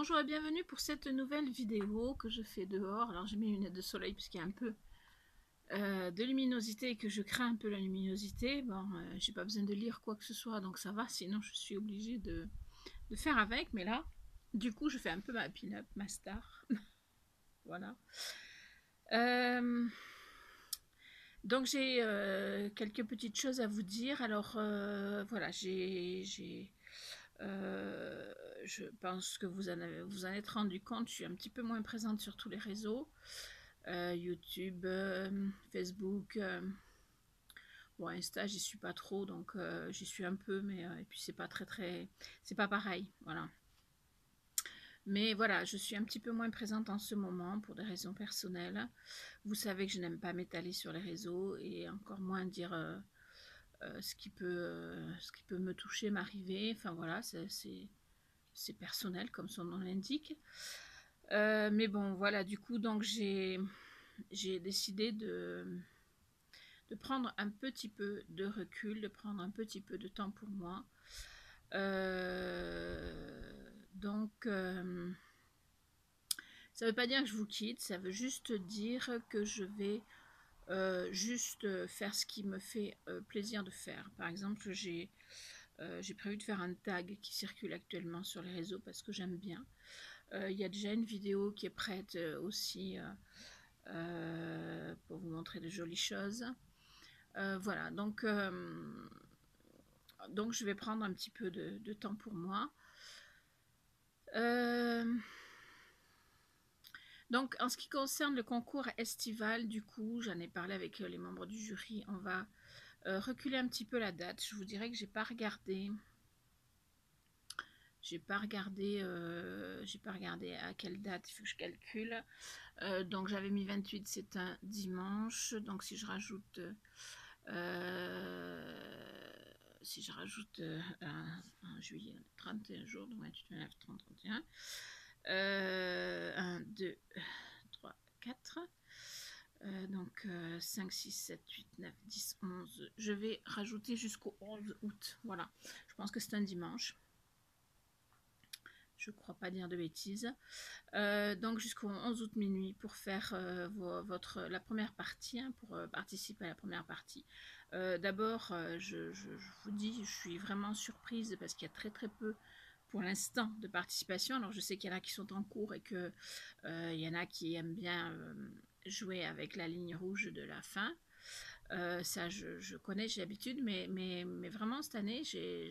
Bonjour et bienvenue pour cette nouvelle vidéo que je fais dehors. Alors j'ai mis une lunette de soleil puisqu'il y a un peu de luminosité et que je crains un peu la luminosité. Bon, j'ai pas besoin de lire quoi que ce soit donc ça va, sinon je suis obligée de faire avec. Mais là, du coup, je fais un peu ma pin-up, ma star. Voilà. Donc j'ai quelques petites choses à vous dire. Alors voilà, je pense que vous en êtes rendu compte, je suis un petit peu moins présente sur tous les réseaux. YouTube, Facebook, bon Insta j'y suis pas trop, donc j'y suis un peu, mais et puis c'est pas c'est pas pareil, voilà. Mais voilà, je suis un petit peu moins présente en ce moment pour des raisons personnelles. Vous savez que je n'aime pas m'étaler sur les réseaux et encore moins dire ce qui peut me toucher, m'arriver. Enfin voilà, c'est personnel comme son nom l'indique. Mais bon, voilà, du coup, donc j'ai décidé de prendre un petit peu de recul, de prendre un petit peu de temps pour moi. Donc, ça ne veut pas dire que je vous quitte, ça veut juste dire que je vais juste faire ce qui me fait plaisir de faire. Par exemple, j'ai prévu de faire un tag qui circule actuellement sur les réseaux parce que j'aime bien. Il y a déjà une vidéo qui est prête aussi pour vous montrer de jolies choses. Voilà, donc je vais prendre un petit peu de temps pour moi. Donc en ce qui concerne le concours estival, du coup, j'en ai parlé avec les membres du jury. On va reculer un petit peu la date. Je vous dirais que j'ai pas regardé à quelle date il faut que je calcule. Donc j'avais mis 28, c'est un dimanche. Donc si je rajoute un juillet, 31 jours, donc 28, 29, 30, 31. 1, 2, 3, 4. Donc 5, 6, 7, 8, 9, 10, 11. Je vais rajouter jusqu'au 11 août. Voilà. Je pense que c'est un dimanche. Je ne crois pas dire de bêtises. Donc jusqu'au 11 août minuit pour faire la première partie, hein, pour participer à la première partie. D'abord, je vous dis, je suis vraiment surprise parce qu'il y a très très peu pour l'instant de participation. Alors je sais qu'il y en a qui sont en cours et que il y en a qui aiment bien jouer avec la ligne rouge de la fin. Ça je connais, j'ai l'habitude, mais vraiment cette année j'ai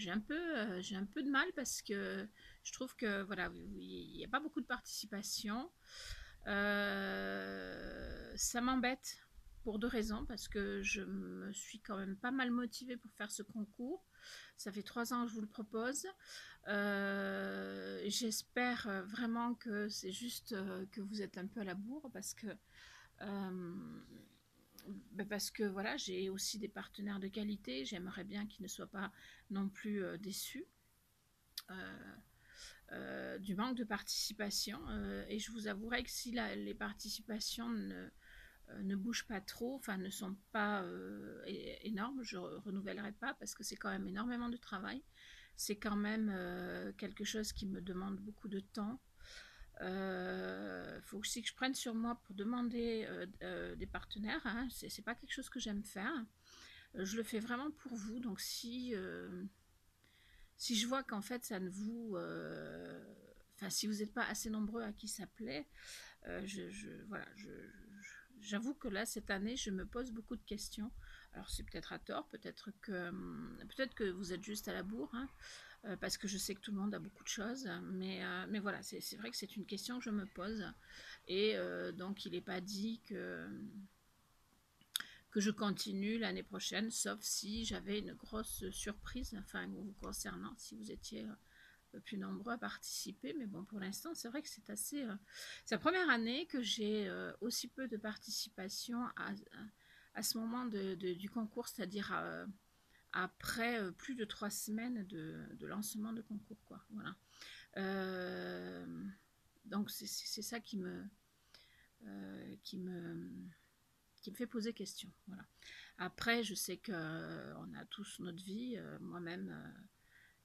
un peu de mal parce que je trouve que voilà, il n'y a pas beaucoup de participation. Ça m'embête pour deux raisons, parce que je me suis quand même pas mal motivée pour faire ce concours. Ça fait 3 ans que je vous le propose. J'espère vraiment que c'est juste que vous êtes un peu à la bourre, parce que voilà, j'ai aussi des partenaires de qualité. J'aimerais bien qu'ils ne soient pas non plus déçus du manque de participation. Et je vous avouerai que si les participations ne bougent pas trop, enfin ne sont pas énormes, je renouvellerai pas parce que c'est quand même énormément de travail. C'est quand même quelque chose qui me demande beaucoup de temps. Faut aussi que je prenne sur moi pour demander des partenaires, hein. C'est pas quelque chose que j'aime faire. Je le fais vraiment pour vous. Donc si je vois qu'en fait ça ne vous enfin si vous n'êtes pas assez nombreux à qui ça plaît, voilà, j'avoue que là cette année je me pose beaucoup de questions. Alors c'est peut-être à tort, peut-être que vous êtes juste à la bourre, hein, parce que je sais que tout le monde a beaucoup de choses, mais voilà, c'est vrai que c'est une question que je me pose, et donc il n'est pas dit que je continue l'année prochaine, sauf si j'avais une grosse surprise, enfin vous concernant, si vous étiez plus nombreux à participer. Mais bon, pour l'instant c'est vrai que c'est assez c'est la première année que j'ai aussi peu de participation à ce moment du concours, c'est-à-dire après plus de 3 semaines de lancement de concours, quoi. Voilà. Donc c'est ça qui me fait poser question. Voilà. Après, je sais qu'on a tous notre vie. Moi-même,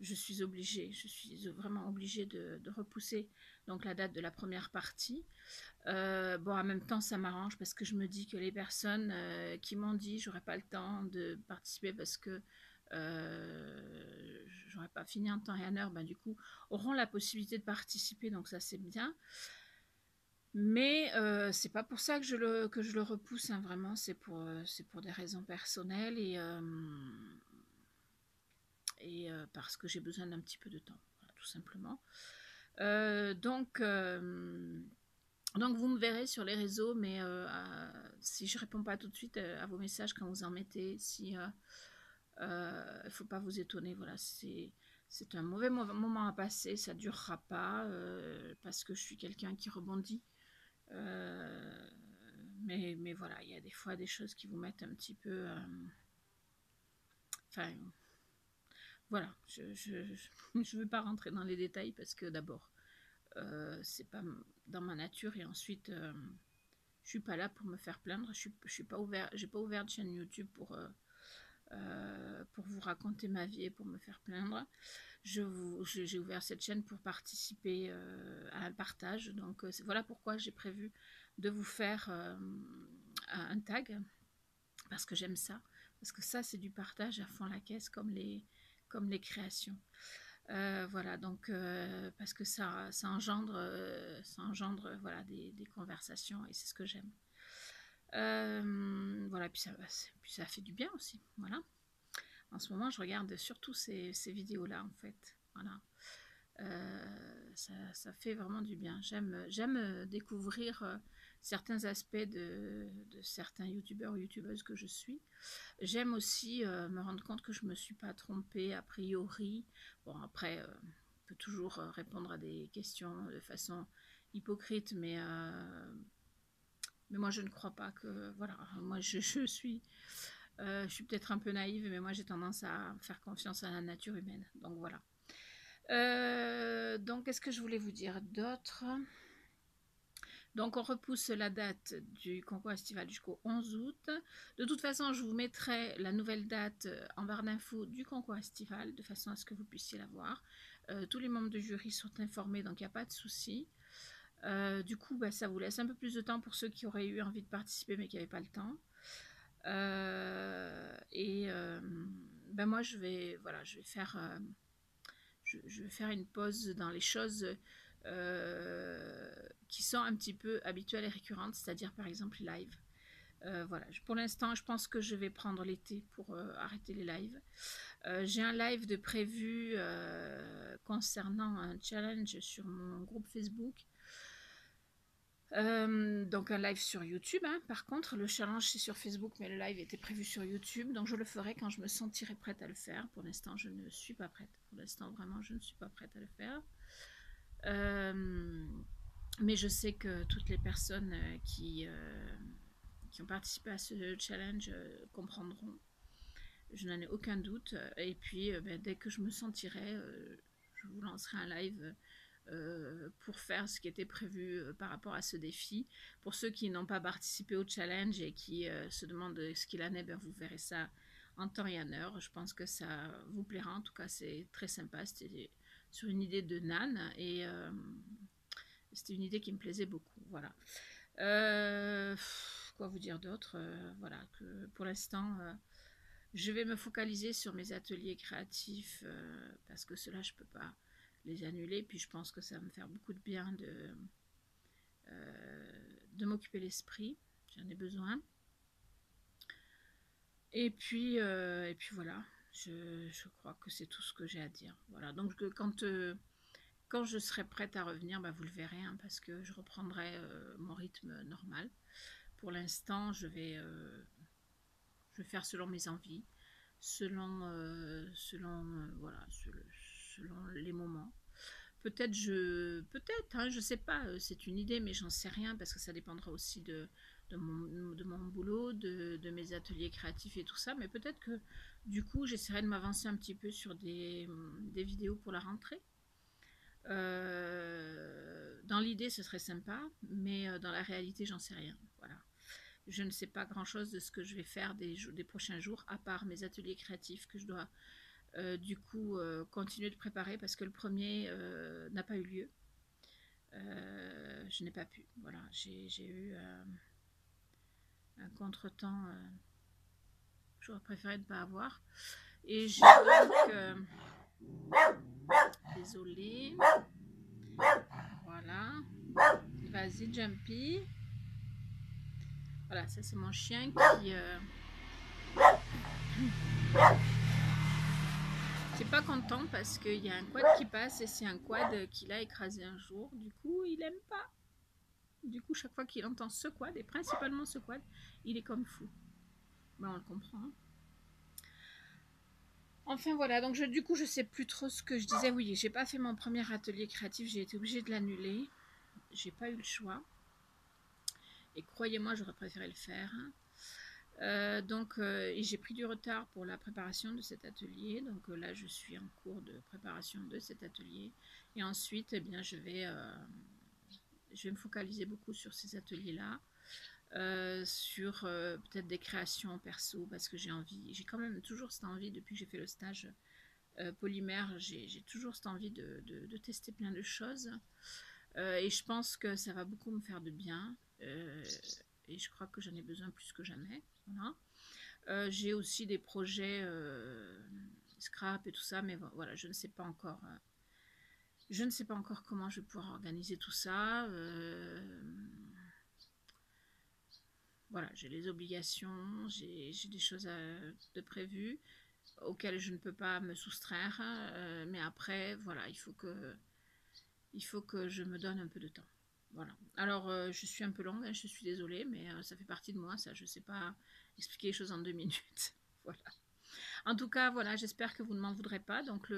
je suis obligée, je suis vraiment obligée de repousser donc la date de la première partie. Bon, en même temps, ça m'arrange parce que je me dis que les personnes qui m'ont dit j'aurais pas le temps de participer parce que j'aurais pas fini en temps et en heure, ben, du coup, auront la possibilité de participer, donc ça c'est bien. Mais c'est pas pour ça que que je le repousse, hein, vraiment, c'est pour des raisons personnelles et parce que j'ai besoin d'un petit peu de temps, voilà, tout simplement. Euh, donc, euh, donc vous me verrez sur les réseaux, mais si je réponds pas tout de suite à vos messages quand vous en mettez, si il faut pas vous étonner, voilà, c'est un mauvais moment à passer, ça durera pas parce que je suis quelqu'un qui rebondit. Euh, mais voilà, il y a des fois des choses qui vous mettent un petit peu. Enfin, voilà, je veux pas rentrer dans les détails parce que d'abord, c'est pas dans ma nature et ensuite, je suis pas là pour me faire plaindre. Je suis pas ouvert, j'ai pas ouvert de chaîne YouTube pour vous raconter ma vie et pour me faire plaindre. J'ai ouvert cette chaîne pour participer à un partage. Donc voilà pourquoi j'ai prévu de vous faire un tag parce que j'aime ça. Parce que ça, c'est du partage à fond la caisse comme les créations. Voilà, donc parce que ça engendre voilà, des conversations et c'est ce que j'aime. Voilà, puis ça fait du bien aussi. Voilà. En ce moment, je regarde surtout ces vidéos-là, en fait. Voilà. Ça fait vraiment du bien. J'aime découvrir certains aspects de certains youtubeurs ou youtubeuses que je suis. J'aime aussi me rendre compte que je ne me suis pas trompée a priori. Bon, après, on peut toujours répondre à des questions de façon hypocrite, mais moi je ne crois pas que. Voilà, moi je suis peut-être un peu naïve, mais moi j'ai tendance à faire confiance à la nature humaine. Donc voilà. Donc, qu'est-ce que je voulais vous dire d'autre? Donc, on repousse la date du concours estival jusqu'au 11 août. De toute façon, je vous mettrai la nouvelle date en barre d'infos du concours estival, de façon à ce que vous puissiez la voir. Tous les membres de jury sont informés, donc il n'y a pas de souci. Du coup, bah, ça vous laisse un peu plus de temps pour ceux qui auraient eu envie de participer mais qui n'avaient pas le temps. Ben moi, voilà, je vais faire une pause dans les choses qui sont un petit peu habituelles et récurrentes, c'est-à-dire par exemple les lives. Voilà, pour l'instant, je pense que je vais prendre l'été pour arrêter les lives. J'ai un live de prévu concernant un challenge sur mon groupe Facebook. Donc un live sur YouTube, hein. Par contre, le challenge c'est sur Facebook, mais le live était prévu sur YouTube, donc je le ferai quand je me sentirai prête à le faire. Pour l'instant, je ne suis pas prête. Pour l'instant, vraiment, je ne suis pas prête à le faire. Euh, mais je sais que toutes les personnes qui ont participé à ce challenge comprendront. Je n'en ai aucun doute. Et puis, ben, dès que je me sentirai, je vous lancerai un live pour faire ce qui était prévu par rapport à ce défi. Pour ceux qui n'ont pas participé au challenge et qui se demandent ce qu'il en est, ben vous verrez ça en temps et en heure. Je pense que ça vous plaira. En tout cas, c'est très sympa. C'était sur une idée de Nan et c'était une idée qui me plaisait beaucoup. Voilà. Quoi vous dire d'autre voilà, que pour l'instant, je vais me focaliser sur mes ateliers créatifs parce que cela, je peux pas les annuler. Puis je pense que ça va me faire beaucoup de bien de m'occuper l'esprit. J'en ai besoin. Et puis voilà, je crois que c'est tout ce que j'ai à dire. Voilà, donc quand je serai prête à revenir, bah, vous le verrez, hein, parce que je reprendrai mon rythme normal. Pour l'instant, je vais faire selon mes envies, voilà, selon les moments. Peut-être, hein, je sais pas, c'est une idée, mais j'en sais rien parce que ça dépendra aussi de mon boulot, de mes ateliers créatifs et tout ça. Mais peut-être que du coup, j'essaierai de m'avancer un petit peu sur des vidéos pour la rentrée. Dans l'idée, ce serait sympa, mais dans la réalité, j'en sais rien. Voilà. Je ne sais pas grand-chose de ce que je vais faire des prochains jours, à part mes ateliers créatifs que je dois Du coup, continuer de préparer parce que le premier n'a pas eu lieu. Je n'ai pas pu. Voilà, j'ai eu un contretemps. J'aurais préféré ne pas avoir. Et j'ai donc... désolée. Voilà. Vas-y, Jumpy. Voilà, ça c'est mon chien qui... qui est pas content parce qu'il y a un quad qui passe et c'est un quad qu'il a écrasé un jour. Du coup, il aime pas. Du coup, chaque fois qu'il entend ce quad, et principalement ce quad, il est comme fou. Ben, on le comprend. Enfin voilà, donc du coup je sais plus trop ce que je disais. Oui, j'ai pas fait mon premier atelier créatif, j'ai été obligée de l'annuler. J'ai pas eu le choix. Et croyez-moi, j'aurais préféré le faire. Et j'ai pris du retard pour la préparation de cet atelier. Donc là, je suis en cours de préparation de cet atelier. Et ensuite, eh bien, je vais me focaliser beaucoup sur ces ateliers-là. Sur peut-être des créations perso parce que j'ai quand même toujours cette envie depuis que j'ai fait le stage polymère, j'ai toujours cette envie de tester plein de choses et je pense que ça va beaucoup me faire de bien et je crois que j'en ai besoin plus que jamais. Voilà. J'ai aussi des projets scrap et tout ça, mais voilà, je ne sais pas encore. Je ne sais pas encore comment je vais pouvoir organiser tout ça. Voilà, j'ai les obligations, j'ai des choses de prévues auxquelles je ne peux pas me soustraire. Mais après, voilà, il faut que je me donne un peu de temps. Voilà. Alors, je suis un peu longue, hein, je suis désolée, mais ça fait partie de moi, ça. Je ne sais pas expliquer les choses en 2 minutes. Voilà. En tout cas, voilà, j'espère que vous ne m'en voudrez pas. Donc,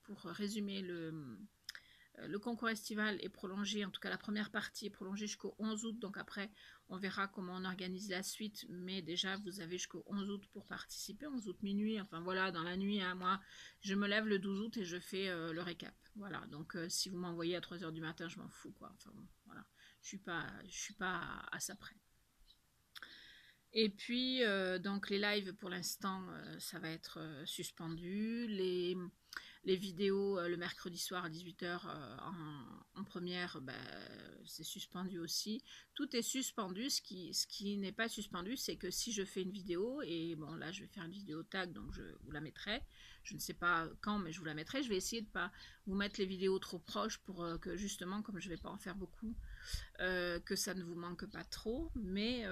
pour résumer, le concours estival est prolongé, en tout cas la première partie est prolongée jusqu'au 11 août, donc après on verra comment on organise la suite, mais déjà vous avez jusqu'au 11 août pour participer, 11 août minuit, enfin voilà, dans la nuit, hein, moi je me lève le 12 août et je fais le récap, voilà, donc si vous m'envoyez à 3 h du matin, je m'en fous, quoi, enfin bon, voilà, je suis pas à ça près. Et puis, donc les lives pour l'instant, ça va être suspendu. Les vidéos le mercredi soir à 18 h en première, c'est suspendu aussi. Tout est suspendu. Ce qui n'est pas suspendu, c'est que si je fais une vidéo, et bon là je vais faire une vidéo tag, donc je vous la mettrai. Je ne sais pas quand, mais je vous la mettrai. Je vais essayer de ne pas vous mettre les vidéos trop proches pour que justement, comme je ne vais pas en faire beaucoup, que ça ne vous manque pas trop, mais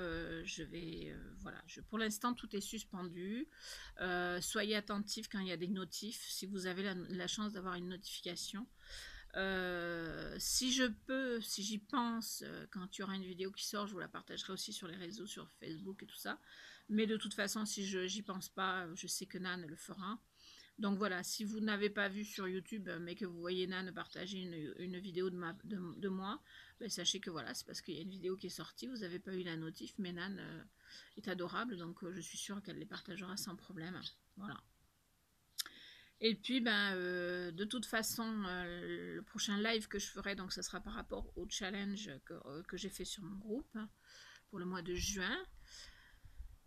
je vais, voilà, pour l'instant tout est suspendu. Soyez attentifs quand il y a des notifs, si vous avez la chance d'avoir une notification. Si je peux, si j'y pense, quand il y aura une vidéo qui sort, je vous la partagerai aussi sur les réseaux, sur Facebook et tout ça. Mais de toute façon, si je n'y pense pas, je sais que Nan le fera. Donc voilà, si vous n'avez pas vu sur YouTube, mais que vous voyez Nan partager une vidéo de moi, ben sachez que voilà, c'est parce qu'il y a une vidéo qui est sortie, vous n'avez pas eu la notif, mais Nan est adorable, donc je suis sûre qu'elle les partagera sans problème. Voilà. Et puis, de toute façon, le prochain live que je ferai, donc ça sera par rapport au challenge que j'ai fait sur mon groupe pour le mois de juin.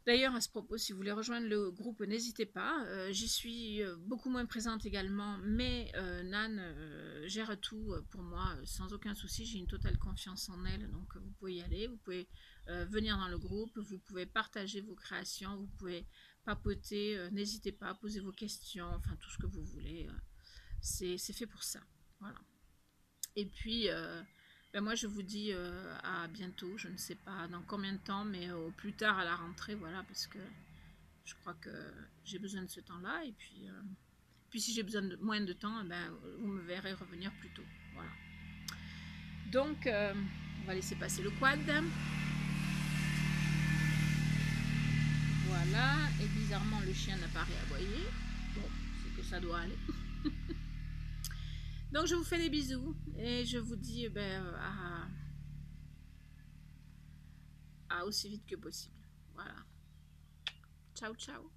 D'ailleurs, à ce propos, si vous voulez rejoindre le groupe, n'hésitez pas. J'y suis beaucoup moins présente également, mais Nan gère tout pour moi sans aucun souci. J'ai une totale confiance en elle, donc vous pouvez y aller. Vous pouvez venir dans le groupe, vous pouvez partager vos créations, vous pouvez papoter. N'hésitez pas à poser vos questions, enfin tout ce que vous voulez. C'est fait pour ça. Voilà. Et puis, moi je vous dis à bientôt, je ne sais pas dans combien de temps, mais au plus tard à la rentrée, voilà, parce que je crois que j'ai besoin de ce temps-là. Et puis si j'ai besoin de moins de temps, vous me verrez revenir plus tôt. Voilà. Donc, on va laisser passer le quad. Voilà, et bizarrement le chien n'a pas réaboyé. Bon, c'est que ça doit aller. Donc je vous fais des bisous et je vous dis à aussi vite que possible. Voilà. Ciao, ciao.